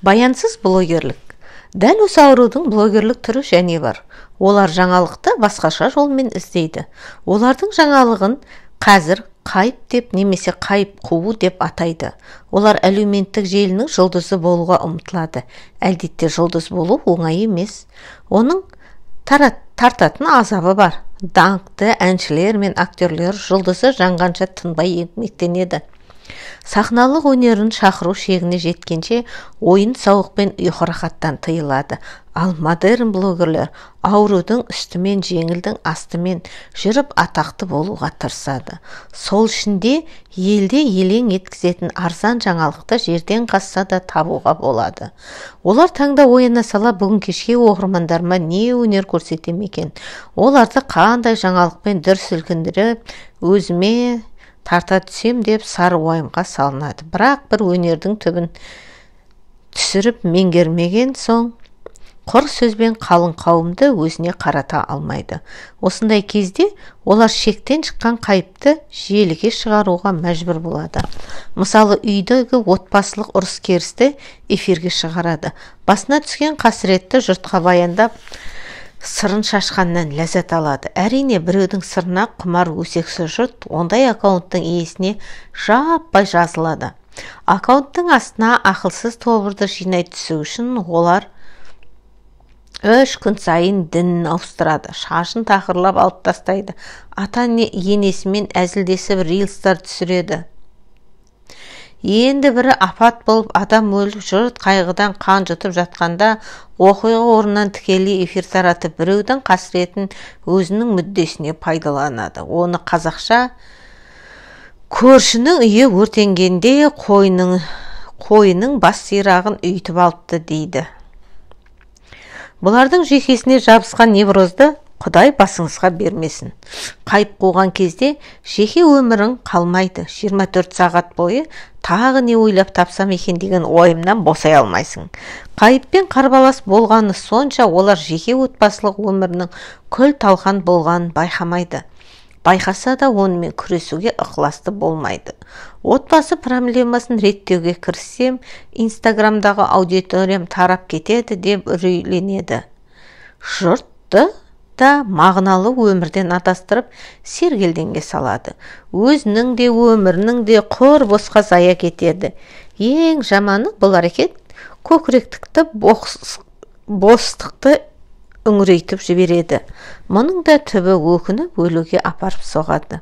Баянсыз блогерлік. Дәл осы аурудың блогерлік түрі және бар. Олар жаңалықты басқаша жолмен іздейді. Олардың жаңалығын қазір қайып деп немесе қайып қуу деп атайды. Олар әлеуметтік желінің жұлдызы болуға ұмтылады. Әлбетте жұлдыз болу оңай емес. Оның тартатын азабы бар. Даңқты әншілер мен актерлер жұлдызы жанғанша тынбай еңбектенеді. Сахналық өнерін шақыру шегіне жеткенше ойын сауықпен ұйқы рахаттан тыйылады. Ал модерн блогерлер аурудың үстімен жеңілдің астымен жүріп атақты болуға тырысады. Сол ішінде елде елең еткізетін арзан жаңалықты жерден қазса да табуға болады. Олар таңда ояна сала бүгін кешке оқырмандарыма не өнер көрсетем екен? Оларды қандай жаңалықпен дүр сілкіндіріп, өзіме тарта түсем деп сары уайымға салынады. Бірақ бір өнердің түбін түсіріп меңгермеген соң құр сөзбен қалың қауымды өзіне қарата алмайды. Осындай кезде олар шектен шыққан қайыпты желіге шығаруға мәжбүр болады. Мысалы, үйдегі отбасылық ұрыс-керісті эфирге шығарады. Басына түскен қасіретті жұртқа баяндап, сырын шашқаннан ләззат алады. Әрине, біреудің сырына құмар өсексіз жұрт ондай аккаунттың иесіне жаппай жазылады. Аккаунттың астына ақылсыз тобырды жинай түсу үшін олар 3 күн сайын дінін ауыстырады, шашын тақырлап алып тастайды, ата-енесімен әзілдесіп рилстар түсіреді. Енді бірі апат болып, адам өліп, жұрт қайғыдан қан жұтып жатқанда, оқиға орнынан тікелей эфир таратып, біреудің қасіретін өзінің мүддесіне пайдаланады. Оны қазақша көршінің үйі өртенгенде қойының бас сирағын үйтіп алыпты дейді. Бұлардың жүйкесіне жабысқан неврозды Құдай басыңызға бермесін. Қайып қуған кезде жеке өмірің қалмайды. 24 сағат бойы тағы не ойлап тапсам екен деген ойымнан босай алмайсың. Қайыппен қарбалас болғаны сонша олар жеке отбасылық өмірінің күл талқан болғанын байқамайды. Байқаса да онымен күресуге ықыласты болмайды. Отбасы проблемасын реттеуге кіріссем, Инстаграмдағы аудиториям тарап кетеді деп үрейленеді. Жұртты да мағыналы өмірден адастырып сергелденге салады. Өзінің де өмірінің де құр босқа зая кетеді. Ең жаманы бұл әрекет көкіректікті бостықты үңірейтіп жібереді. Мұның да түбі өкініп өлуге апарып соғады.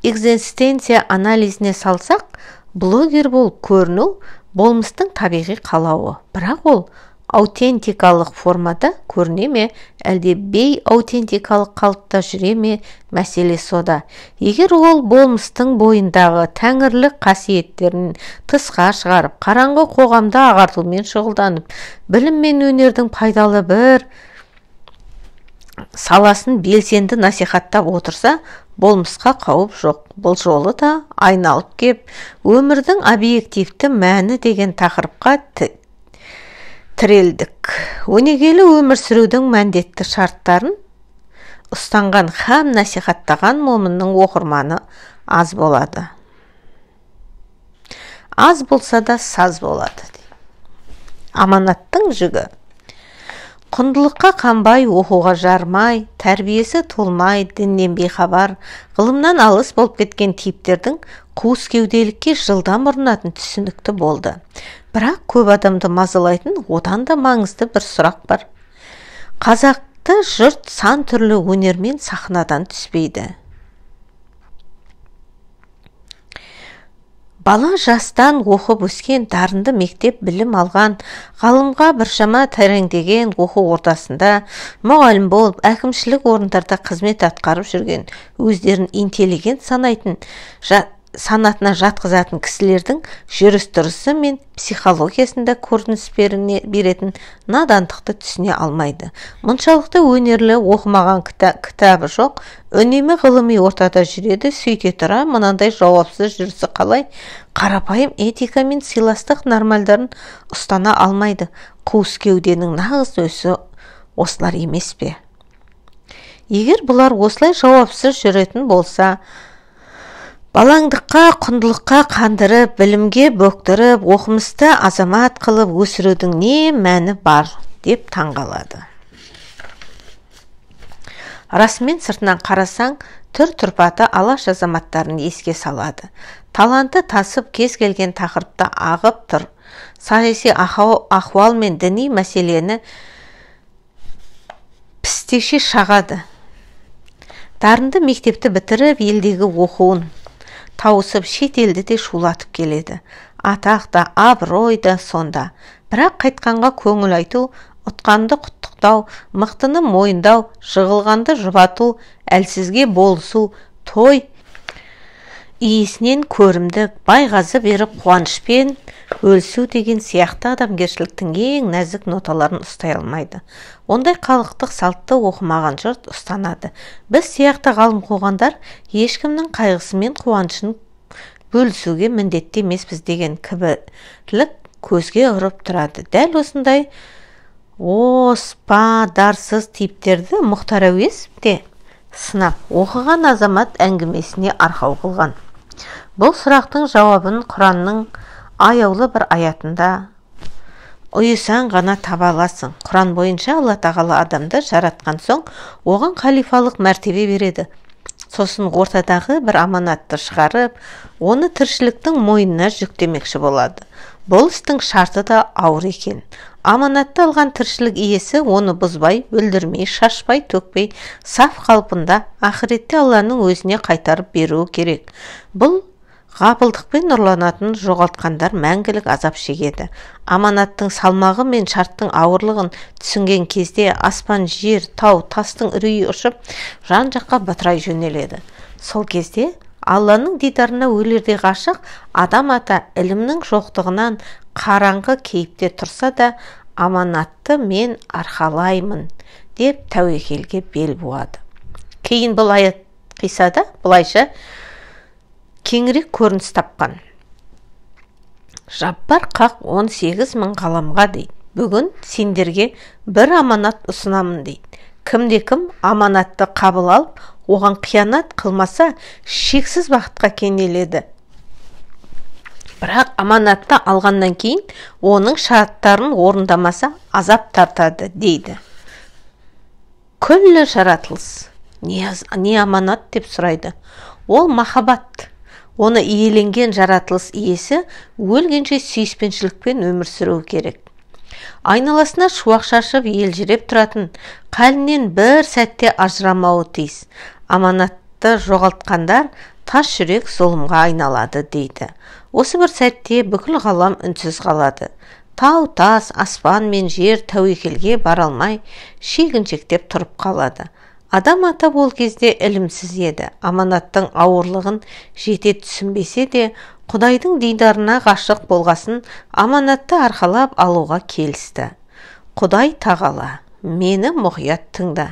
Экзистенция анализіне салсақ, блогер болып көріну болмыстың табиғи қалауы. Бірақ ол аутентикалық формада көріне ме, әлде бей аутентикалық қалыпта жүре ме, мәселе сода. Егер ол болмыстың бойындағы тәңірлік қасиеттерін тысқа шығарып, қараңғы қоғамда ағартумен шұғылданып, білім мен өнердің пайдалы бір саласын белсенді насихаттап отырса, болмысқа қауіп жоқ. Бұл жолы да айналып кеп, өмірдің объективті мәні деген тақырыпқа тірелдік. Өнегелі өмір сүрудің міндетті шарттарын ұстанған һәм насихаттаған момынның оқырманы аз болады. Аз болса да саз болады. Аманаттың жүгі. Құндылыққа қанбай, оқуға жармай, тәрбиесі толмай, діннен бейхабар, ғылымнан алыс болып кеткен типтердің қуыс кеуделікке жылдам ұрынатын түсінікті болды. Бірақ көп адамды мазалайтын одан да маңызды бір сұрақ бар. Қазақты жұрт сан түрлі өнермен сахнадан түспейді. Бала жастан оқып өскен, дарынды мектеп білім алған, ғалымға біршама тереңдеген оқу ордасында мұғалім болып, әкімшілік орындарда қызмет атқарып жүрген, өздерін интеллигент санатына жатқызатын кісілердің жүріс-тұрысы мен психологиясында көрініс беретін надандықты түсіне алмайды. Мұншалықты өнерлі оқымаған кітабы жоқ, үнемі ғылыми ортада жүреді, сөйте тұра мынандай жауапсыз жүрісі қалай қарапайым этика мен сыйластық нормалдарын ұстана алмайды. Қуыс кеуденің нағыз өсі осылар емес пе? Егер бұлар осылай жауапсыз жүретін болса, Балаңдыққа, құндылыққа қандырып, білімге бөктіріп, оқымысты азамат қылып өсірудің не мәні бар деп таңғалады. Расымен сыртынан қарасаң, түр-тұрпаты алаш азаматтарын еске салады. Таланты тасып кез келген тақырыпта ағып тұр. Саяси ахуал мен діни мәселені пістеше шағады. Дарынды мектепті бітіріп, елдегі оқуын тауысып, шет елді де шулатып келеді. Атақ та, абырой да сонда. Бірақ қайтқанға көңіл айту, ұтқанды құттықтау, мықтыны мойындау, жығылғанды жұбату, әлсізге болысу, той иесінен көрімдік, байғазы беріп қуанышпен өлсу деген сияқты адамгершіліктің ең нәзік ноталарын ұстай алмайды. Ондай халықтық салтты оқымаған жұрт ұстанады. Біз сияқты ғалым қоғандар ешкімнің қайғысы мен қуанышын бөлісуге міндетті емеспіз деген кібірлік көзге ұрып тұрады. Дәл осындай оспадарсыз типтерді Мұхтар Әуезов те сынап оқыған азамат әңгімесіне арқау қылған. Бұл сұрақтың жауабын Құранның аяулы бір аятында ұйысаң ғана таба аласың. Құран бойынша Алла тағала адамды жаратқан соң оған халифалық мәртебе береді. Сосын ортадағы бір аманатты шығарып, оны тіршіліктің мойнына жүктемекші болады. Бұл істің шарты да ауыр екен. Аманатты алған тіршілік иесі оны бұзбай, өлдірмей, шашпай, төкпей, саф қалпында ақыретте Алланың өзіне қайтарып беруі керек. Бұл ғапылдықпен нұрланатын жоғалтқандар мәңгілік азап шегеді. Аманаттың салмағы мен шарттың ауырлығын түсінген кезде аспан, жер, тау, тастың үрейі ұшып, жан жаққа бытырай жөнеледі. Сол кезде Алланың дидарына өлерде ғашық адам ата ілімнің жоқтығынан қараңғы кейіпте тұрса да, аманатты мен арқалаймын деп тәуекелге бел буады. Кейін бұл аят қисада бұлайша кеңірек көрініс тапқан. Жаппар қақ 18 мың ғаламға дейді. Бүгін сендерге бір аманат ұсынамын дейді. Кімде-кім аманатты қабыл алып, оған қиянат қылмаса, шексіз бақытқа кенеледі. Бірақ аманатты алғаннан кейін, оның шарттарын орындамаса, азап тартады дейді. Күллі жаратылыс не аманат деп сұрайды. Ол махаббат. Оны иеленген жаратылыс иесі өлгенше сүйіспеншілікпен өмір сүруі керек. Айналасына шуақ шашып елжіреп тұратын, қалінен бір сәтте ажырамауы тиіс. Аманатты жоғалтқандар тас жүрек зұлымға айналады дейді. Осы бір сәтте бүкіл ғалам үнсіз қалады. Тау, тас, аспан мен жер тәуекелге бара алмай, шегіншектеп тұрып қалады. Адам ата ол кезде ілімсіз еді. Аманаттың ауырлығын жете түсінбесе де, Құдайдың дидарына ғашық болғасын, аманатты арқалап алуға келісті. Құдай тағала, мені мұқият тыңда.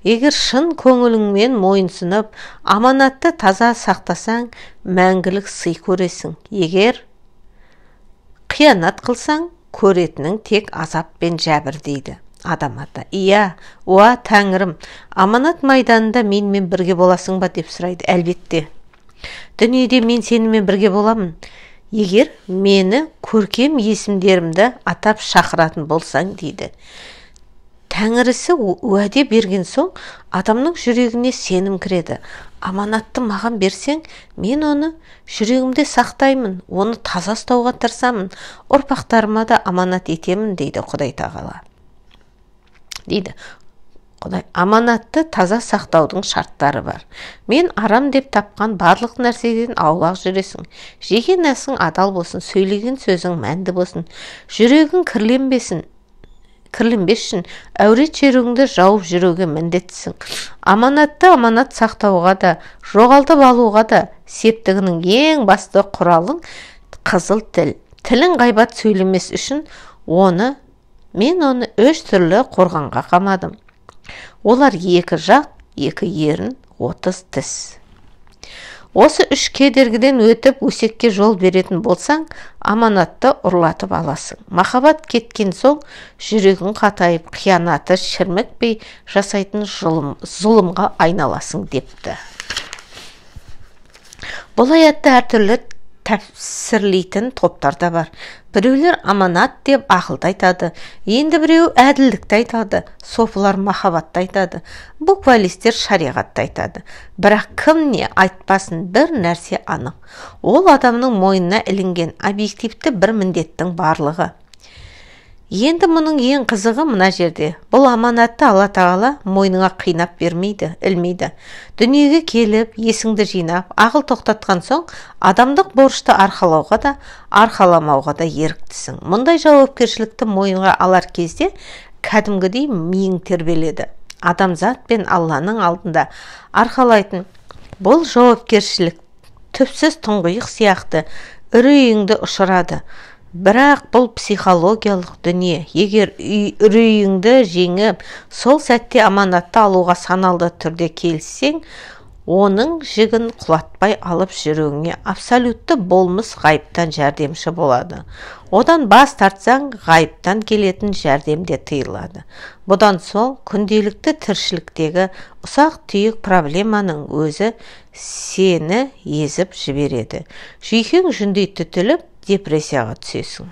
Егер шын көңіліңмен мойынсынып, аманатты таза сақтасаң, мәңгілік сый көресің. Егер қиянат қылсаң, көретінің тек азап пен жәбір дейді. Адам ата, иә, уа тәңірім, аманат майданында менімен бірге боласың ба деп сұрайды. Әлбетте. Дүниеде мен сенімен бірге боламын. Егер мені көркем есімдерімді атап шақыратын болсаң дейді. Тәңірісі уәде берген соң, адамның жүрегіне сенім кіреді. Аманатты маған берсең, мен оны жүрегімде сақтаймын, оны таза ұстауға тырысамын, ұрпақтарыма да аманат етемін дейді Құдай тағала. Дейді Құдай, аманатты таза сақтаудың шарттары бар. Мен арам деп тапқан барлық нәрседен аулақ жүресің. Жеген әсің адал болсын, сөйлеген сөзің мәнді болсын, жүрегің кірленбес үшін әурет жеріңді жауып жүруге міндеттісің. Аманатты аманат сақтауға да, жоғалтып алуға да септігінің ең басты құралың қызыл тіл. Тілін ғайбат сөйлемес үшін мен оны 3 түрлі қорғанға қамадым. Олар 2 жақ, 2 ерін, 30 тіс. Осы 3 кедергіден өтіп өсекке жол беретін болсаң, аманатты ұрлатып аласың. Махаббат кеткен соң, жүрегің қатайып, қиянаты шірмікпей жасайтын зұлымға айналасың депті. Бұл аятты әртүрлі тәпсірлейтін топтар да бар. Біреулер аманат деп ақылды айтады, енді біреу әділдікті айтады, софылар махаббатты айтады, буквалистер шариғатты айтады. Бірақ кім не айтпасын, бір нәрсе анық. Ол адамның мойнына ілінген объективті бір міндеттің барлығы. Енді мұның ең қызығы мына жерде. Бұл аманатты Алла тағала мойныңа қинап бермейді, ілмейді. Дүниеге келіп, есіңді жинап, ақыл тоқтатқан соң, адамдық борышты арқалауға да, арқаламауға да еріктісің. Мұндай жауапкершілікті мойынға алар кезде кәдімгідей миың тербеледі. Адамзат пен Алланың алдында арқалайтын бұл жауапкершілік түпсіз тұңғиық сияқты үрейіңді ұшырады. Бірақ бұл психологиялық дүние. Егер үрейіңді жеңіп, сол сәтте аманатты алуға саналды түрде келсең, оның жігін құлатпай алып жүруіңе абсолютті болмыс ғайыптан жәрдемші болады. Одан бас тартсаң, ғайыптан келетін жәрдем де тыйылады. Бұдан соң күнделікті тіршіліктегі ұсақ түйек проблеманың өзі сені езіп жібереді. Жүйкең жүндей түтіліп, депрессияға түсесің.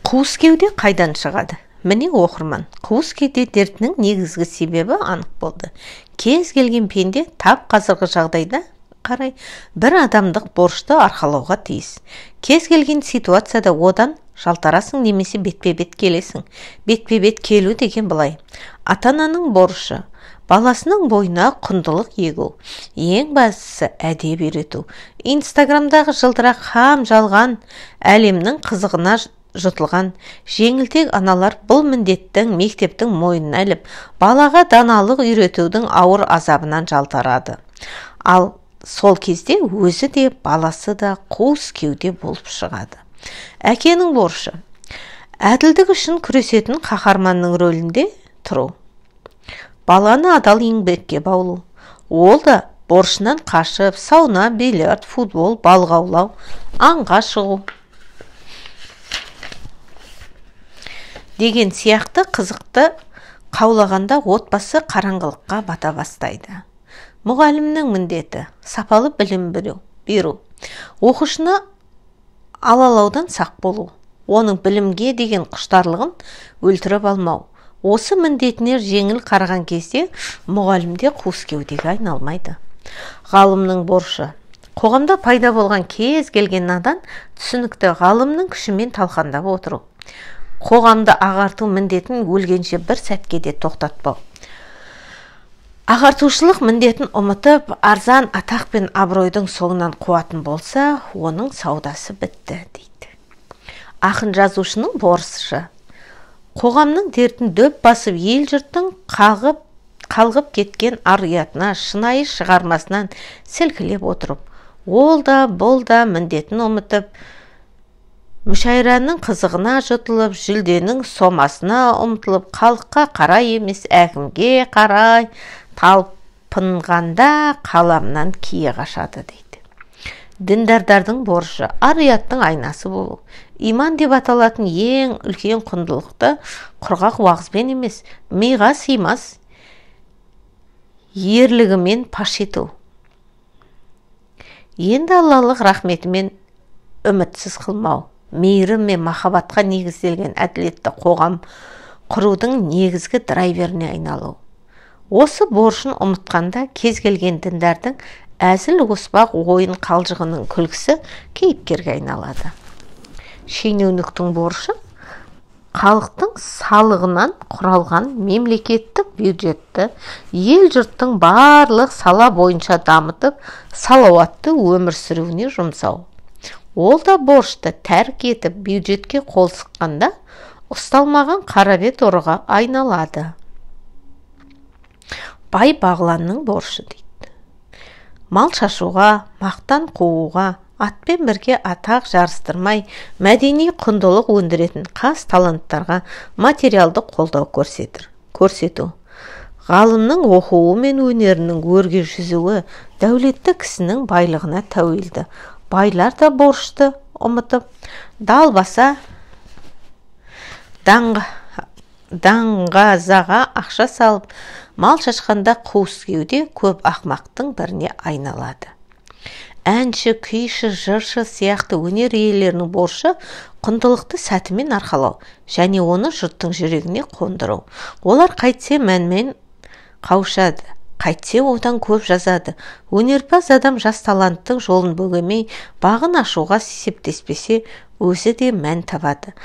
Қуыс кеуде қайдан шығады? Міне оқырман, қуыс кеуде дертінің негізгі себебі анық болды. Кез келген пенде тап қазіргі жағдайда қарай бір адамдық борышты арқалауға тиіс. Кез келген ситуацияда одан жалтарасың немесе бетпе-бет келесің. Бетпе-бет келу деген былай. Ата-ананың борышы, баласының бойына құндылық егу, ең бастысы әдеп үйрету. Инстаграмдағы жылтырақ хам жалған әлемнің қызығына жұтылған жеңілтек аналар бұл міндеттің мектептің мойнына іліп, балаға даналық үйретудің ауыр азабынан жалтарады. Ал сол кезде өзі де баласы да қуыс кеуде болып шығады. Әкенің борышы. Әділдік үшін күресетін қаһарманның рөлінде тұру. Баланы адал еңбекке баулу. Ол да борышынан қашып, сауна, бильярд, футбол, балық аулау, аңға шығу деген сияқты қызықты қаулағанда отбасы қараңғылыққа бата бастайды. Мұғалімнің міндеті сапалы білім беру. Оқушыны алалаудан сақ болу. Оның білімге деген құштарлығын өлтіріп алмау. Осы міндетіне жеңіл қараған кезде мұғалімде қуыс кеудеге айналмайды. Ғалымның борышы. Қоғамда пайда болған кез келген надан түсінікті ғалымның күшімен талқандап отыру. Қоғамды ағарту міндетін өлгенше бір сәтке де тоқтатпау. Ағартушылық міндетін ұмытып, арзан атақ пен абыройдың соңынан қуатын болса, оның саудасы бітті, дейді. Ақын жазушының борышы. Қоғамның дертін дөп басып, ел жұрттың қалғып кеткен ар-ұятына, шынайы шығармасынан сілкілеп отырып, ол да бұл да міндетін ұмытып, мүшайраның қызығына жұтылып, жүлденің сомасына ұмтылып, халыққа қарай емес, әкімге қарай талпынғанда қаламнан кие қашады, дейді. Діндардардың борышы ар-ұяттың айнасы болу. Иман деп аталатын ең үлкен құндылықты құрғақ уағызбен емес, миға сыймас ерлігімен паш ету. Енді Аллалық рахметімен үмітсіз қылмау. Мейірім мен махаббатқа негізделген әділетті қоғам құрудың негізгі драйверіне айналу. Осы борышын ұмытқанда кез келген діндардың әзіл оспақ ойын қалжығының күлкісі кейіпкерге айналады. Шенеуніктің борышы халықтың салығынан құралған мемлекеттік бюджетті ел жұрттың барлық сала бойынша дамытып, салауатты өмір сүруіне жұмсау. Ол да борышты тәрк етіп, бюджетке қол сұққанда ұсталмаған қарабет ұрыға айналады. Бай бағланның борышы, дейді. Мал шашуға, мақтан қууға, атпен бірге атақ жарыстырмай, мәдени құндылық өндіретін қас таланттарға материалды қолдау көрсету. Ғалымның оқуы мен өнерінің өрге жүзуі дәулетті кісінің байлығына тәуелді. Байлар да борышты ұмытып, далбаса даңғазаға ақша салып, Мал шашқанда қуыс кеуде көп ақмақтың біріне айналады. Әнші, күйші, жыршы сияқты өнер иелерінің борышы құндылықты сәтімен арқалау және оны жұрттың жүрегіне қондыру. Олар қайтсе мәнмен қауышады, қайтсе одан көп жазады. Өнерпаз адам жас таланттың жолын бөгемей, бағын ашуға септеспесе, өзі де мән табады.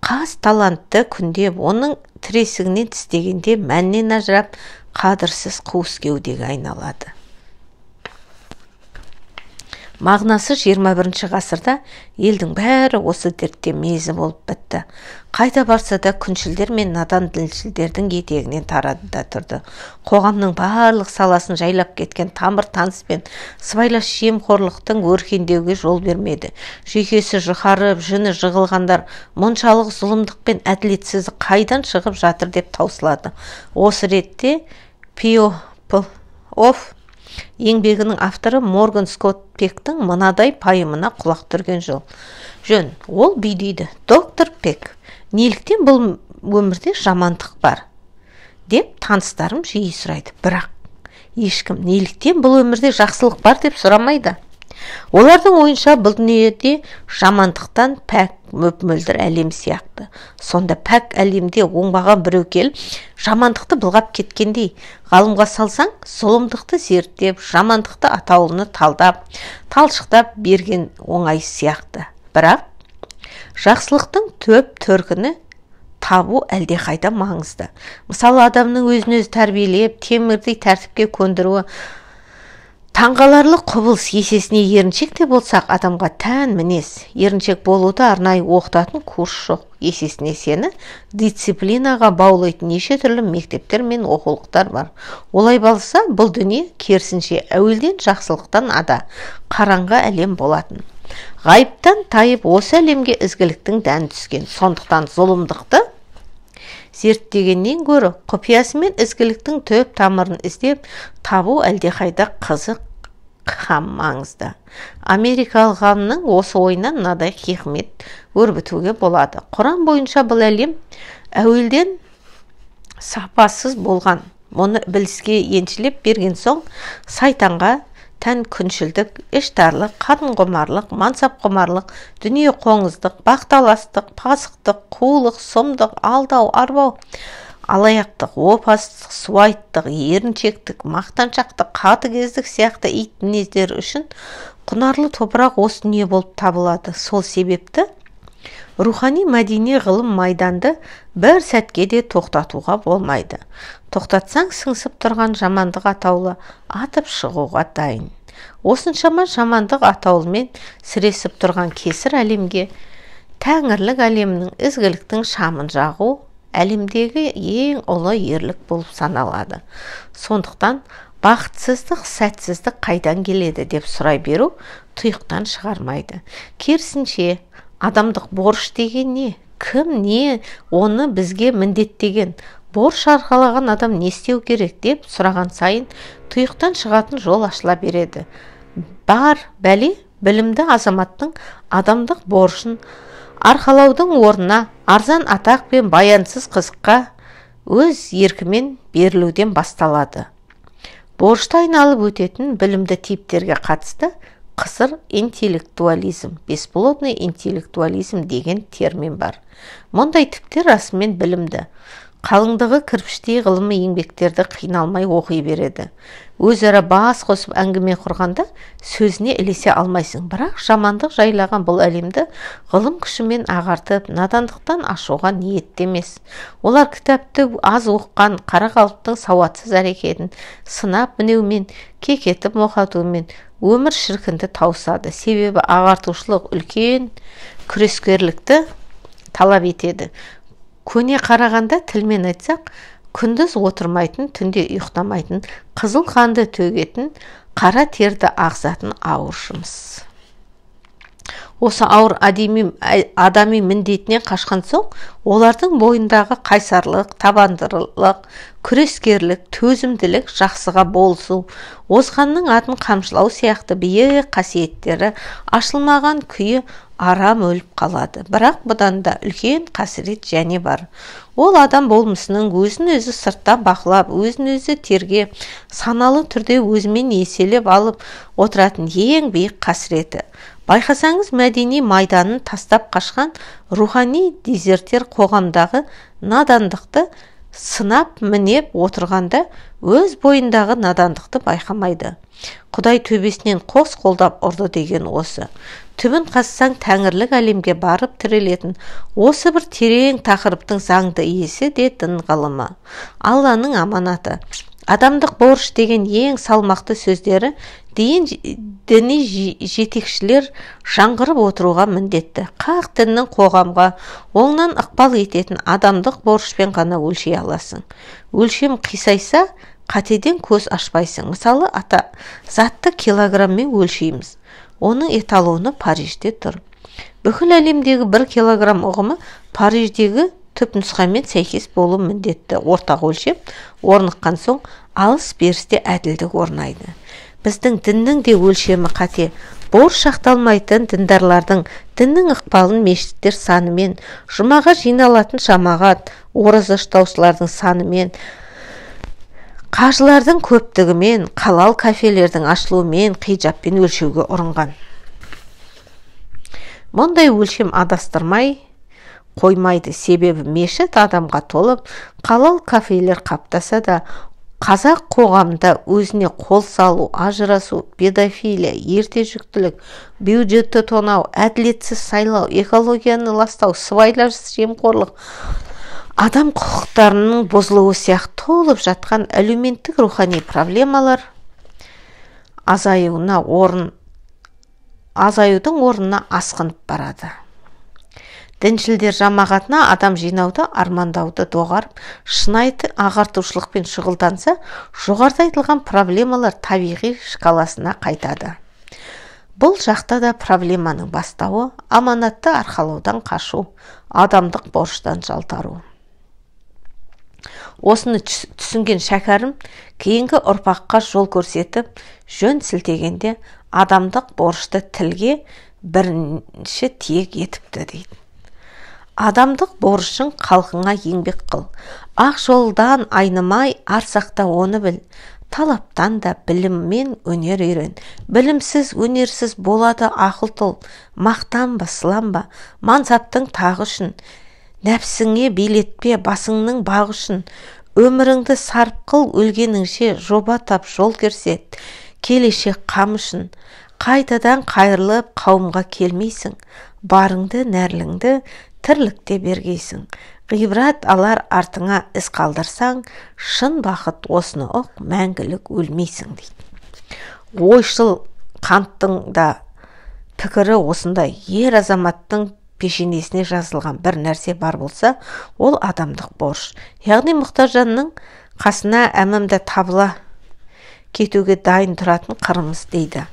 Қас талантты күнде оның тіресігінен тістегенде мәннен ажырап, қадірсіз қуыс кеудеге айналады. Мағынасы 21 ғасырда елдің бәрі осы дертте мезі болып бітті. Қайда барса да күншілдер мен надан діншілдердің етегінен тарады да тұрды. Қоғамның барлық саласын жайлап кеткен тамыр таныс пен сыбайлас жемқорлықтың өркендеуге жол бермеді. Жүйкесі жұқарып, жүні жығылғандар мұншалық зұлымдық пен әділетсіздік қайдан шығып жатыр деп таусылады. Осы ретте еңбегінің авторы Морган Скотт Пектің мынадай пайымына құлақ түрген жөн. Ол бүй дейді: доктор Пек, неліктен бұл өмірде жамандық бар? Деп таныстарым жиі сұрайды. Бірақ ешкім неліктен бұл өмірде жақсылық бар деп сұрамайды. Олардың ойынша бұл дүниеде жамандықтан пәк мөп-мөлдір әлем сияқты. Сонда пәк әлемде оңбаған біреу келіп, жамандықты былғап кеткендей. Ғалымға салсаң, зұлымдықты зерттеп, жамандықты атаулыны талдап, талшықтап берген оңай сияқты. Бірақ жақсылықтың төп төркіні табу әлдеқайда маңызды. Мысалы, адамның өзін-өзі тәрбиелеп, темірдей тәртіпке көндіруі, таңғаларлық құбылыс. Есесіне еріншек те болсақ, адамға тән мінез. Еріншек болуды арнайы оқытатын курс жоқ. Есесіне сені дисциплинаға баулайтын неше түрлі мектептер мен оқулықтар бар. Олай болса, бұл дүние керісінше әуелден жақсылықтан ада, қараңғы әлем болатын. Ғайыптан тайып, осы әлемге ізгіліктің дән түскен. Сондықтан зұлымдықты зерттегеннен гөрі құпиясы мен ізгіліктің төп тамырын іздеп табу әлдеқайда қызық һәм маңызды. Америкалық ғалымның осы ойынан мынадай хикмет өрбітуге болады. Құран бойынша бұл әлем әуелден сапасыз болған. Мұны ібіліске еншілеп берген соң сайтанға тән күншілдік, іштарлық, қатын-құмарлық, мансап-құмарлық, дүние қоңыздық, бақталастық, пасықтық, қулық, сұмдық, алдау, арбау, алаяқтық, опасыздық, суайттық, еріншектік, мақтаншақтық, қатыгездік сияқты ит мінездері үшін құнарлы топырақ осы дүние болып табылады. Сол себепті рухани мәдени ғылым майданды бір сәтке де тоқтатуға болмайды. Тоқтатсаң сыңсып тұрған жамандық атаулы атып шығуға дайын. Осыншама жамандық атаулымен сіресіп тұрған кесір әлемге тәңірлік әлемнің ізгіліктің шамын жағу әлемдегі ең ұлы ерлік болып саналады. Сондықтан бақытсыздық, сәтсіздік қайдан келеді деп сұрай беру тұйықтан шығармайды. Керісінше, адамдық борыш деген не? Кім не оны бізге міндеттеген? Борыш арқалаған адам не істеу керек деп сұраған сайын тұйықтан шығатын жол ашыла береді. Бар бәле білімді азаматтың адамдық борышын арқалаудың орнына арзан атақ пен баянсыз қызыққа өз еркімен берілуден басталады. Борышты айналып өтетін білімді типтерге қатысты қысыр интеллектуализм, бесплодный интеллектуализм деген термин бар. Мұндай типтер расымен білімді, қалыңдығы кірпіштей ғылыми еңбектерді қиналмай оқи береді. Өзара бас қосып әңгіме құрғанда сөзіне ілесе алмайсың. Бірақ жамандық жайлаған бұл әлемді ғылым күшімен ағартып, надандықтан ашуға ниетті емес. Олар кітапты аз оқыған қара қалыптың сауатсыз әрекетін сынап мінеумен, кекетіп мұқатумен өмір шіркінді тауысады. Себебі ағартушылық үлкен күрескерлікті талап етеді. Көне қарағанда тілмен айтсақ, күндіз отырмайтын, түнде ұйықтамайтын, қызыл қанды төгетін, қара терді ағызатын ауыр жұмыс. Осы ауыр адами міндетінен қашқан соң, олардың бойындағы қайсарлық, табандылық, күрескерлік, төзімділік, жақсыға болысу, озғанның атын қамшылау сияқты биік қасиеттері ашылмаған күйі арам өліп қалады. Бірақ бұдан да үлкен қасірет және бар. Ол адам болмысының өзін-өзі сырттан бақылап, өзін-өзі тергеп, саналы түрде өзімен еселеп алып отыратын ең биік қасіреті. Байқасаңыз, мәдени майданын тастап қашқан рухани дезертер қоғамдағы надандықты сынап мінеп отырғанда өз бойындағы надандықты байқамайды. Құдай төбесінен қос қолдап ұрды деген осы. Түбін қазсаң тәңірлік әлемге барып тірелетін осы бір терең тақырыптың заңды иесі де дін ғылымы. Алланың аманаты. Адамдық борыш деген ең салмақты сөздері діни жетекшілер жаңғырып отыруға міндетті. Қақ діннің қоғамға оңынан ықпал ететін адамдық борышпен ғана өлшей аласың. Өлшем қисайса, қатеден көз ашпайсың. Мысалы, затты килограммен өлшейміз. Оның эталоны Парижде тұр. Бүкіл әлемдегі 1 килограмм ұғымы Париждегі түпнұсқамен сәйкес болу міндетті. Ортақ өлшеп орныққан соң алыс берісте әділдік орнайды. Біздің діннің де өлшемі қате. Борыш шақталмайтын діндарлардың діннің ықпалын мешіттер санымен, жұмаға жиналатын жамағат, ораза ұстаушылардың санымен, қажылардың көптігімен, халал кафелердің ашылуымен, хиджабпен өлшеуге ұрынған. Мұндай өлшем адастырмай қоймайды. Себебі мешіт адамға толып, халал кафелер қаптаса да, қазақ қоғамында өзіне қол салу, ажырасу, педофилия, ерте жүктілік, бюджетті тонау, әділетсіз сайлау, экологияны ластау, сыбайлас жемқорлық, адам құқықтарының бұзылуы сияқты толып жатқан әлеуметтік рухани проблемалар азаюдың орнына асқынып барады. Діншілдер жамағатына адам жинауды, армандауды доғарып, шынайы ағартушылықпен шұғылданса, жоғарыда айтылған проблемалар табиғи шкаласына қайтады. Бұл жақта да проблеманың бастауы аманатты арқалаудан қашу, адамдық борыштан жалтару. Осыны түсінген шәкәрім кейінгі ұрпаққа жол көрсетіп, жөн сілтегенде адамдық борышты тілге бірінші тиек етіпті дейді. Адамдық борышың халқыңа еңбек қыл. Ақ жолдан айнымай арсақта оны біл. Талаптан да біліммен өнер үйрен. Білімсіз, өнерсіз болады ақыл тол. Мақтанба, сыланба, мансаптың тағы үшін. Нәпсіңе билетпе, басыңның бағы үшін. Өміріңді сарп қыл, өлгеніңше жоба тап, жол көрсет. Келешек қам үшін. Қайтадан қайырлып қауымға келмейсің. Барыңды, нәрліңді тірлікте бергейсің. Ғибрат алар артыңа із қалдырсаң, шын бақыт осыны ұқ, мәңгілік өлмейсің дейді. Ойшыл Канттың да пікірі осындай. Ер азаматтың пешенесіне жазылған бір нәрсе бар болса, ол адамдық борыш. Яғни мұқтаж жанның қасына әмімді табыла кетуге дайын тұратын қырмыз дейді.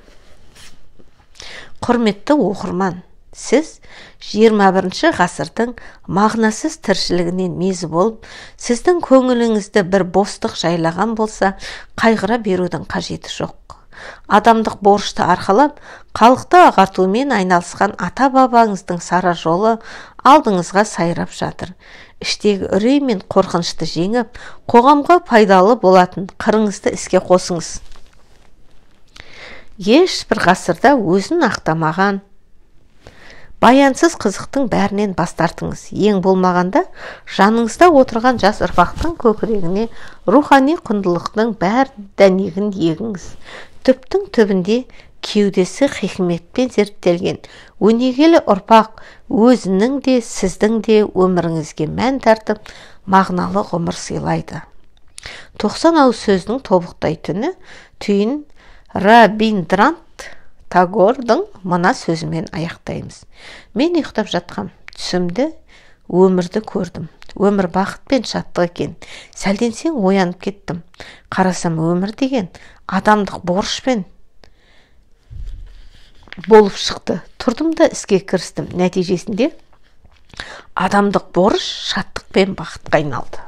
Құрметті оқырман, сіз 21 ғасырдың мағынасыз тіршілігінен мезі болып, сіздің көңіліңізді бір бостық жайлаған болса, қайғыра берудің қажеті жоқ. Адамдық борышты арқалап, халықты ағартумен айналысқан ата-бабаңыздың сара жолы алдыңызға сайрап жатыр. Іштегі үрей мен қорқынышты жеңіп, қоғамға пайдалы болатын қырыңызды іске қосыңыз. Ешбір ғасырда өзін ақтамаған, баянсыз қызықтың бәрінен бас тартыңыз. Ең болмағанда, жаныңызда отырған жас ұрпақтың көкірегіне рухани құндылықтың бәр дәнегін егіңіз. Түптің түбінде кеудесі хикметпен зерттелген өнегелі ұрпақ өзінің де сіздің де өміріңізге мән тартып, мағыналы ғұмыр сыйлайды. 90 ауыз сөздің тобықтай түйін Рабиндранат Тагордың мына сөзімен аяқтаймыз. Мен ұйықтап жатқам, түсімді, өмірді көрдім. Өмір бақыт пен шаттық екен. Сәлден соң оянып кеттім. Қарасам, өмір деген адамдық борышпен болып шықты. Тұрдым да іске кірістім. Нәтижесінде адамдық борыш шаттық пен бақытқа айналды.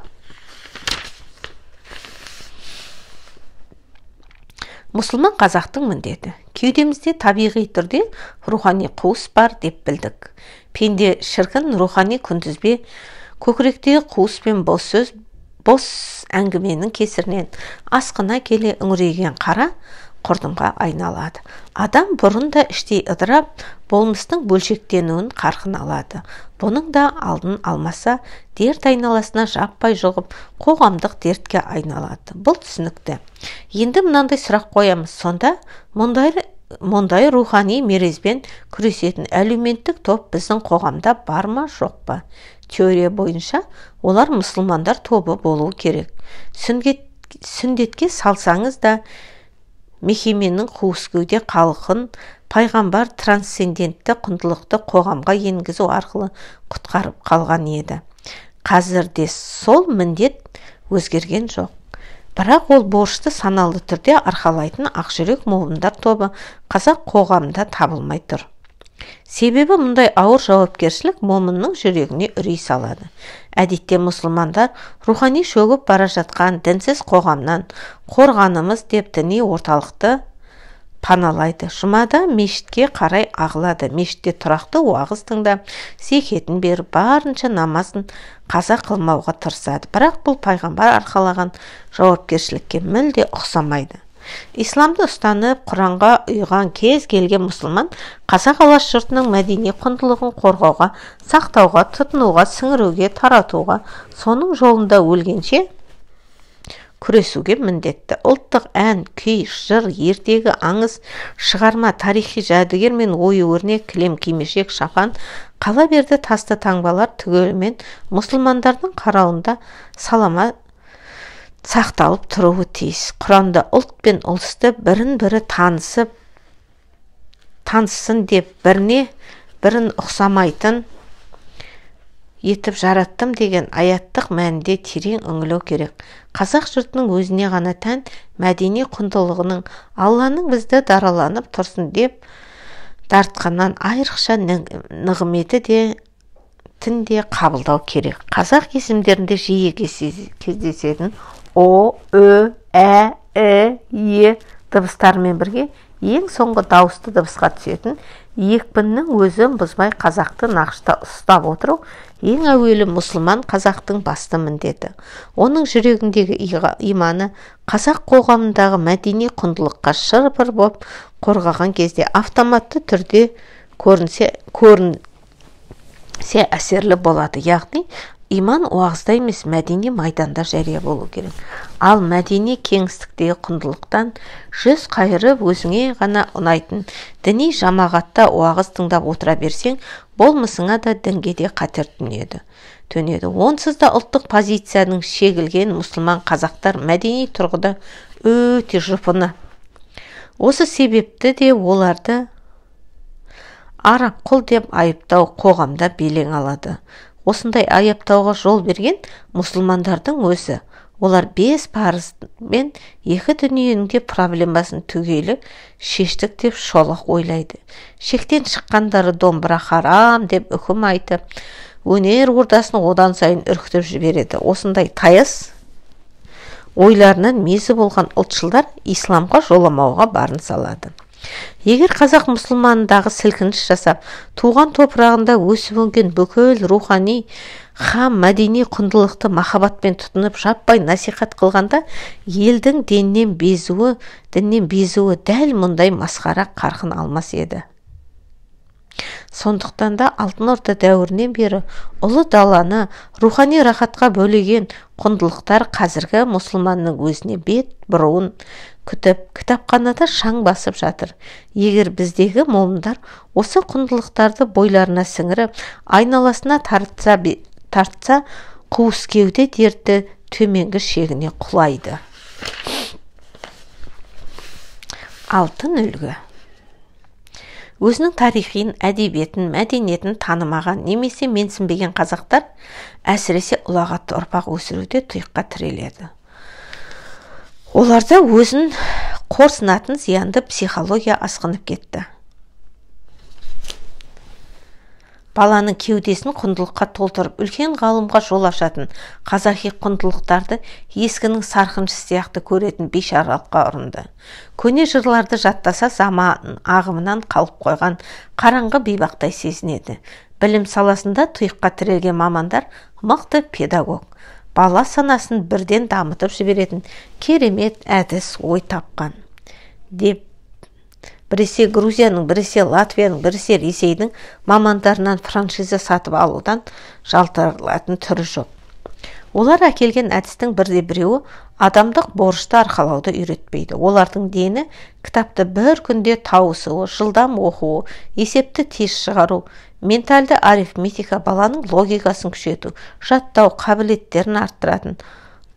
Мұсылман қазақтың міндеті кеудемізде табиғи түрде рухани қуыс бар деп білдік. Пенде шіркін рухани күнтізбе, көкіректегі қуыс пен бос сөз, бос әңгіменің кесірінен асқына келе үңірейген қара құрдымға айналады. Адам бұрын да іштей ыдырап, болмыстың бөлшектенуін қарқын алады. Бұның да алдын алмаса, дерт айналасына жаппай жұғып, қоғамдық дертке айналады. Бұл түсінікті. Енді мынандай сұрақ қоямыз. Сонда мұндай рухани мерезбен күресетін әлеуметтік топ біздің қоғамда бар ма, жоқ па? Теория бойынша олар мұсылмандар тобы болуы керек. Сүндетке салсаңыз да мекеменің қуыс кеуде халқын пайғамбар трансцендентті құндылықты қоғамға енгізу арқылы құтқарып қалған еді. Қазір де сол міндет өзгерген жоқ. Бірақ ол борышты саналы түрде арқалайтын ақжүрек момындар тобы қазақ қоғамында табылмай тұр. Себебі мұндай ауыр жауапкершілік момынның жүрегіне үрей салады. Әдетте мұсылмандар рухани шөгіп бара жатқан дінсіз қоғамнан қорғанымыз деп діни орталықты паналайды. Жұмада мешітке қарай ағылады. Мешітте тұрақты уағыз тыңдап, зекетін беріп, барынша намазын қаза қылмауға тырысады. Бірақ бұл пайғамбар арқалаған жауапкершілікке мүлде ұқсамайды. Исламды ұстанып, Құранға ұйған кез келген мұсылман қазақ алаш жұртының мәдени құндылығын қорғауға, сақтауға, тұтынуға, сіңіруге, таратуға, соның жолында өлгенше күресуге міндетті. Ұлттық ән, күй, жыр, ертегі, аңыз, шығарма, тарихи жәдігер мен ою-өрнек, кілем, кимешек, шапан, қала берді тасты таңбалар түгелімен мұсылмандардың қарауында салама сақталып тұруы тиіс. Құранда ұлт пен ұлысты бірін-бірі таныссын деп бірін ұқсамайтын етіп жараттым деген аяттық мәнінде терең үңілу керек. Қазақ жұртының өзіне ғана тән мәдени құндылығының Алланың бізді дараланып тұрсын деп дартқаннан айрықша нығметі де тінде қабылдау керек. Қазақ есімдерінде жиі кездесетін о, ö, ә, е дыбыстарымен бірге ең соңғы дауысты дыбысқа түсетін екпіннің өзін бұзбай қазақты нақышта ұстап отыру ең әуелі мұсылман қазақтың басты міндеті. Оның жүрегіндегі иманы қазақ қоғамындағы мәдени құндылыққа шыр-пыр боп қорғаған кезде автоматты түрде көрінсе әсерлі болады. Яғни иман уағызда емес, мәдени майданда жария болу керек. Ал мәдени кеңістіктегі құндылықтан жүз қайырып өзіңе ғана ұнайтын діни жамағатта уағыз тыңдап отыра берсең, болмысыңа да дінге де қатер төнеді. Онсыз да ұлттық позицияның шегілген мұсылман қазақтар мәдени тұрғыда өте жұпыны. Осы себепті де оларды араб құл деп айыптау қоғамда белең алады. Осындай аяптауға жол берген мұсылмандардың өзі. Олар 5 парыз бен 2 дүниенің де проблемасын түгелі шештік деп шолақ ойлайды. Шектен шыққандары домбыра харам деп үкім айтып, өнер ордасын одан сайын үркітіп жібереді. Осындай тайыз ойларынан мезі болған ұлтшылдар исламға жоламауға барын салады. Егер қазақ мұсылмандағы сілкініс жасап, туған топырағында өсіп өнген бүкіл рухани, хам мәдени құндылықты махаббатпен тұтынып жаппай насихат қылғанда, елдің діннен безуі дәл мұндай масқара қарқын алмас еді. Сондықтан да Алтын Орда дәуірінен бері ұлы даланы рухани рахатқа бөлеген құндылықтар қазіргі мұсылманның өзіне бет бұруын күтіп, кітапханада шаң басып жатыр. Егер біздегі момындар осы құндылықтарды бойларына сіңіріп, айналасына тартса, қуыс кеуде дерті төменгі шегіне құлайды. Алтын үлгі. Өзінің тарихын, әдебиетін, мәдениетін танымаған немесе менсінбеген қазақтар әсіресе ұлағатты ұрпақ өсіруде тұйыққа тіреледі. Оларда өзін қорсынатын зиянды психология асқынып кетті. баланың кеудесін құндылыққа толтырып, үлкен ғалымға жол ашатын қазақи құндылықтарды ескінің сарқыншысы сияқты көретін бейшаралыққа ұрынды. Көне жырларды жаттаса заман ағымынан қалып қойған қараңғы бейбақтай сезінеді. Білім саласында тұйыққа тірелген мамандар мықты педагог, бала санасын бірден дамытып жіберетін керемет әдіс ой тапқан деп біресе Грузияның, біресе Латвияның, біресе Ресейдің мамандарынан франшиза сатып алудан жалтарылатын түрі жоқ. Олар әкелген әдістің бірде-біреуі адамдық борышты арқалауды үйретпейді. Олардың дені кітапты бір күнде тауысуы, жылдам оқуы, есепті тез шығару, ментальды арифметика, баланың логикасын күшейту, жаттау қабілеттерін арттыратын,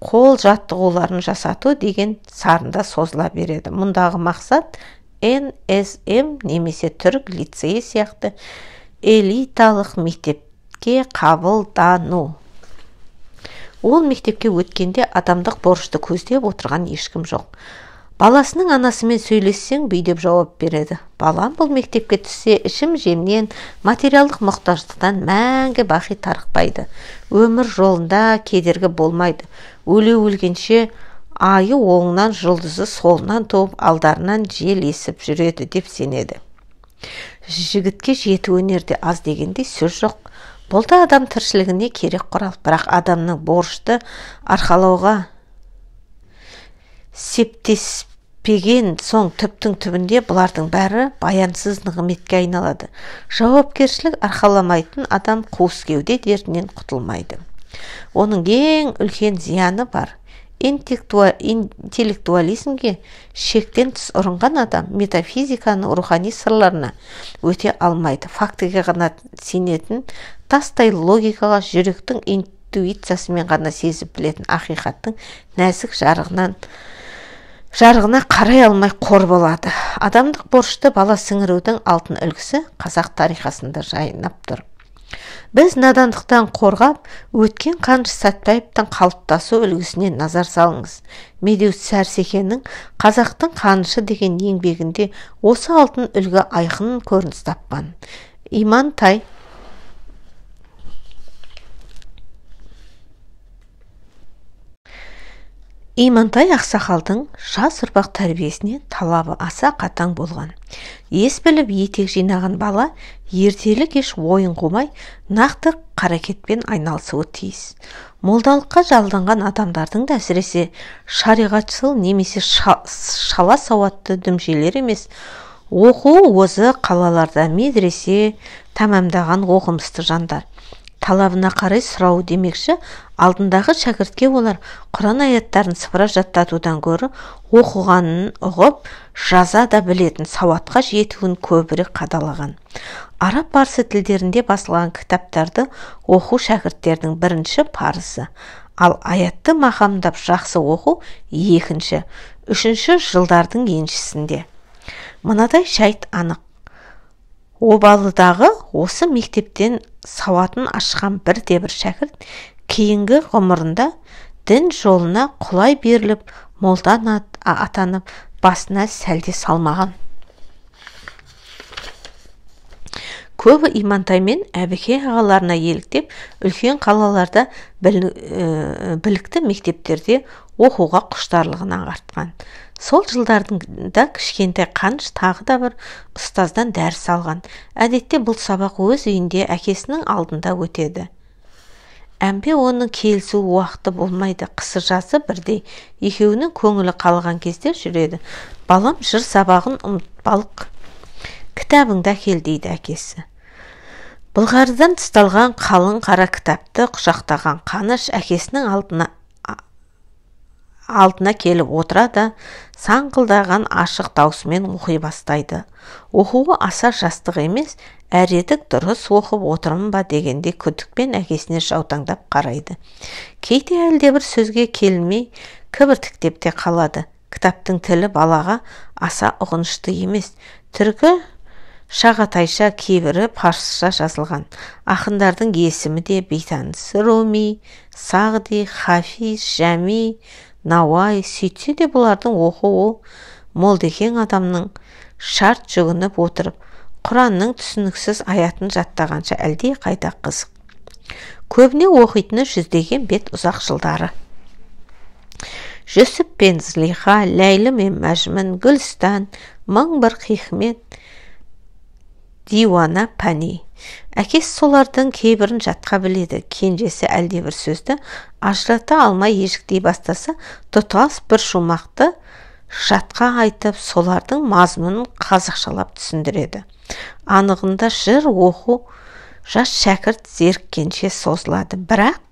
қол жаттығуларын жасату деген сарында созыла береді. Мұндағы мақсат НСМ немесе түрік лицейі сияқты элиталық мектепке қабылдану. Ол мектепке өткенде адамдық борышты көздеп отырған ешкім жоқ. Баласының анасымен сөйлессең бүйдеп жауап береді. Балам бұл мектепке түссе ішім жемнен, материалдық мұқтаждықтан мәңгі бақи тарықпайды. Өмір жолында кедергі болмайды. Өле-өлгенше айы оңынан, жұлдызы солынан туып, алдарынан жел есіп жүреді деп сенеді. Жігітке жеті өнерде аз дегендей сөз жоқ. Бұл да адам тіршілігіне керек құрал, бірақ адамның борышты арқалауға септеспеген соң түптің түбінде бұлардың бәрі баянсыз нығметке айналады. Жауапкершілік арқаламайтын адам қуыс кеуде дертінен құтылмайды. Оның ең үлкен зияны бар. Интеллектуализмге шектен тыс ұрынған адам метафизиканың рухани сырларына өте алмайды. Фактіге ғана сенетін, тастай логикаға, жүректің интуициясымен ғана сезіп білетін ақиқаттың нәзік жарығына қарай алмай қор болады. Адамдық борышты бала сіңірудің алтын үлгісі қазақ тарихасында жайнап тұр. Біз надандықтан қорғап, өткен Қаныш Сәтпаевтың қалыптасу үлгісіне назар салыңыз. Медеу Сәрсекеннің қазақтың қанышы деген еңбегінде осы алтын үлгі айқын көрініс тапқан. Имантай ақсақалдың жас ұрпақ тәрбиесіне талабы аса қатаң болған. Ес біліп етек жинаған бала ертелі кеш ойын қумай нақты қарекетпен айналысуы тиіс. Молдалыққа жалданған адамдардың да әсіресе шариғатшыл немесе шала сауатты дүмшелер емес, оқу озы қалаларда медресе тамамдаған оқымысты жандар. Талабына қарай сұрау демекші, алдындағы шәкіртке олар Құран аяттарын сыпыра жаттатудан гөрі оқығанын ұғып, жаза да білетін сауатқа жетуін көбірек қадалаған. Араб парсы тілдерінде басылған кітаптарды оқу шәкірттердің бірінші парызы, ал аятты мақамдап жақсы оқу екінші, үшінші жылдардың еншісінде. Мынадай жайт анық. Обалыдағы осы мектептен сауатын ашқан бірде-бір шәкірт кейінгі ғұмырында дін жолына құлай беріліп, молдан атанып, басына сәлде салмаған. Көбі Имантай мен Әбіке ағаларына еліктеп, үлкен қалаларда білікті мектептерде оқуға құштарлығын ағартқан. Сол жылдарында кішкентай Қаныш тағы да бір ұстаздан дәріс алған. Әдетте бұл сабақ өз үйінде әкесінің алдында өтеді. Әмбе оның келісу уақыты болмайды. Қысы жазы бірдей, екеуінің көңілі қалған кезде жүреді. Балам жыр сабағын ұмытпалық, кітабыңда кел дейді әкесі. Былғарыдан тысталған қалың қара кітапты құшақтаған Қаныш әкесінің алдына келіп отырады, саңқылдаған ашық даусымен оқи бастайды. Оқуы аса жастық емес, әредік дұрыс оқып отырмын ба дегенде күдікпен әкесіне жаутаңдап қарайды. Кейде әлде бір сөзге келмей кібіртіктеп те қалады. Кітаптың тілі балаға аса ұғынышты емес. Түркі шағатайша, кейбірі парсыша жазылған. Ақындардың есімі де бейтаныс. Руми, Сағди, Хафиз, Жами, Науаи. Сөйтсе де бұлардың оқуы молдекең адамның шарт жүгініп отырып, Құранның түсініксіз аятын жаттағанша әлде қайда қызық. Көбіне оқитыны жүздеген бет ұзақ жылдары. Жүсіп пен Злиха, Ләйлі мен Мәжмін, Гүлстан, мың бір хикмет, Диуана Пәни. Әкесі солардың кейбірін жатқа біледі. Кенжесі әлде бір сөзді ажырата алмай ежіктей бастаса, тұтас бір шумақты жатқа айтып, солардың мазмұнын қазақшалап түсіндіреді. Анығында жыр оқу жас шәкірт зеріккенше созылады, бірақ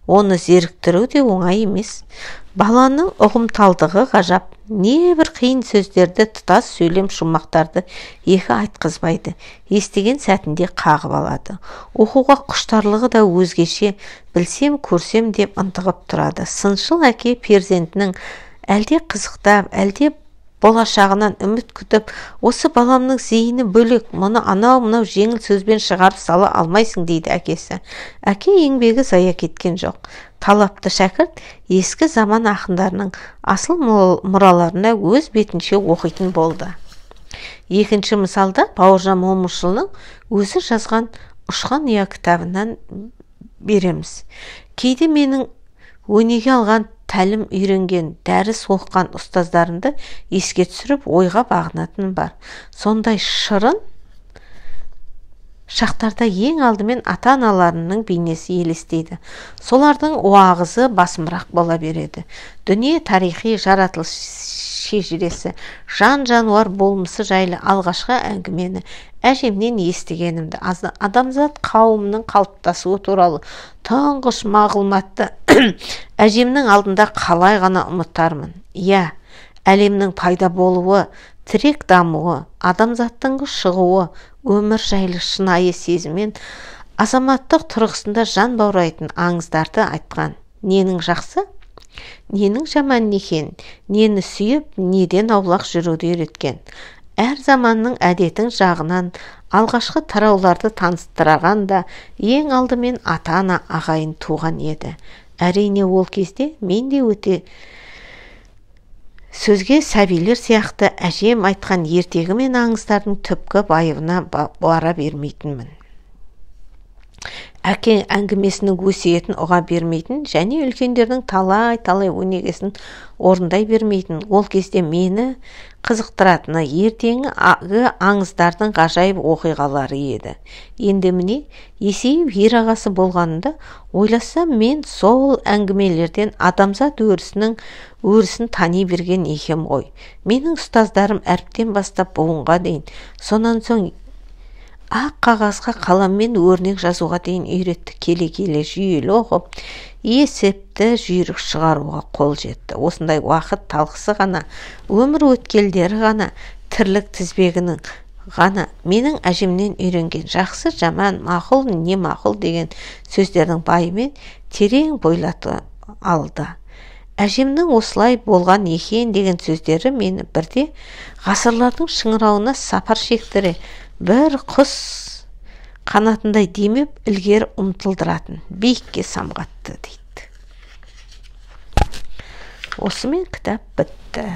оны зеріктіру де оңай емес. Баланың ұғымталдығы ғажап. Небір қиын сөздерді, тұтас сөйлем шумақтарды екі айтқызбайды. Естіген сәтінде қағып алады. Оқуға құштарлығы да өзгеше, білсем, көрсем деп ынтығып тұрады. Сыншыл әке перзентінің әлде қызықтап, әлде болашағынан үміт күтіп, осы баламның зейіні бөлек, мұны анау-мынау жеңіл сөзбен шығарып сала алмайсың дейді әкесі. Әке еңбегі зая кеткен жоқ. Талапты шәкірт ескі заман ақындарының асыл мұраларына өз бетінше оқитын болды. Екінші мысалда Бауыржан Момышұлының өзі жазған Ұшқан ұя кітабынан береміз. Кейде менің өнеге алған, тәлім үйренген, дәріс оқыған ұстаздарымды еске түсіріп ойға бағынатын бар. Сондай шырын шақтарда ең алдымен ата-аналарының бейнесі елестейді. Солардың уағызы басымырақ бола береді. Дүние тарихи, жаратылыс шежіресі, жан-жануар болмысы жайлы алғашқы әңгімені әжемнен естігенімді, адамзат қауымының қалыптасуы туралы тұңғыш мағлұматты әжемнің алдында қалай ғана ұмытармын. Иә, әлемнің пайда болуы, тірек дамуы, адамзаттың шығуы, өмір жайлы шынайы сезіммен азаматтық тұрғысында жан баурайтын аңыздарды айтқан. Ненің жақсы, ненің жаман екен, нені сүйіп, неден аулақ жүруді үйреткен. Әр заманның әдетің жағынан алғашқы тарауларды таныстырған да ең алдымен ата-ана ағайын туған еді. Әрине ол кезде мен де өте сөзге сәбилер сияқты әжем айтқан ертегі мен аңыздардың түпкі байыбына бара бермейтінмін. Әке әңгімесінің өсиетін ұға бермейтін және үлкендердің талай өнегесін орындай бермейтін. Ол кезде мені қызықтыратыны ертеңгі аңыздардың ғажайып оқиғалары еді. Енді міне есейіп ер ағасы болғанында ойласам, мен сол әңгімелерден адамзат өрісін тани берген екем ғой. Менің ұстаздарым әріптен бастап буынға дейін, сонан соң ақ қағазға қаламмен өрнек жазуға дейін үйретті. Келе-келе жүйелі оқып, есепті жүйрік шығаруға қол жетті. Осындай уақыт талқысы ғана, өмір өткелдері ғана, тірлік тізбегінің ғана менің әжемнен үйренген жақсы, жаман, мақұл, не мақұл деген сөздердің байымен терең бойлатып алды. Әжемнің осылай болған екен деген сөздері мені бірде ғасырлардың шыңырауына сапар шектіре, бір құс қанатындай демеп ілгері ұмтылдыратын, биікке самғатты дейді. Осымен кітап бітті.